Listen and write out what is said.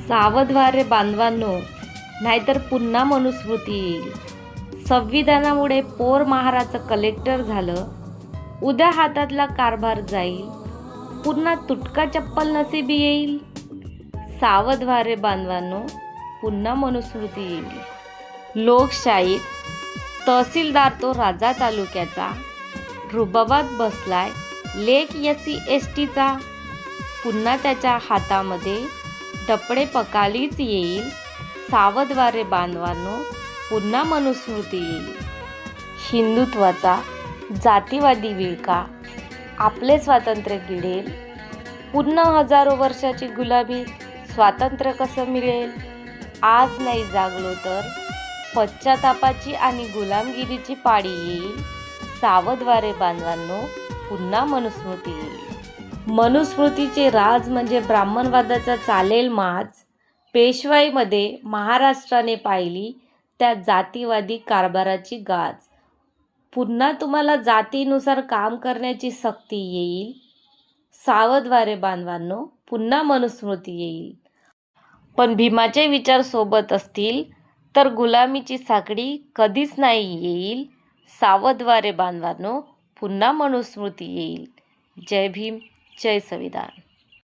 सावध व्हा रे बांधवांनो, नाहीतर पुन्हा मनुस्मृती येईल. संविधानामुळे पोर महाराचं कलेक्टर झालं, उद्या हातातला कारभार जाईल, पुन्हा तुटका चप्पल नशिबी येईल. सावध व्हा रे बांधवांनो, पुन्हा मनुस्मृती येईल. लोकशाहीत तहसीलदार तो राजा तालुक्याचा, रुबाबात बसलाय लेक SC/STचा. पुन्हा त्याच्या हातामध्ये डपडे पकालीच येईल. सावध व्हा रे बांधवांनो, पुन्हा मनुस्मृती येईल. हिंदुत्वाचा जातीवादी विळखा आपले स्वातंत्र्य गिळेल. पुन्हा हजारो वर्षाची गुलाबी स्वातंत्र्य कसं मिळेल? आज नाही जागलो तर पश्चातापाची आणि गुलामगिरीची पाळी येईल. सावध व्हा रे बांधवांनो, पुन्हा मनुस्मृती येईल. मनुस्मृतीचे राज म्हणजे ब्राह्मणवादाचा चालेल माज. पेशवाईमध्ये महाराष्ट्राने पाहिली त्या जातीवादी कारभाराची गाज. पुन्हा तुम्हाला जातीनुसार काम करण्याची सक्ती येईल. सावध व्हा रे बांधवांनो, पुन्हा मनुस्मृती येईल. पण भीमाचे विचार सोबत असतील तर गुलामीची साखळी कधीच नाही येईल. सावध व्हा रे बांधवांनो, पुन्हा मनुस्मृती येईल. जय भीम, जय संविधान.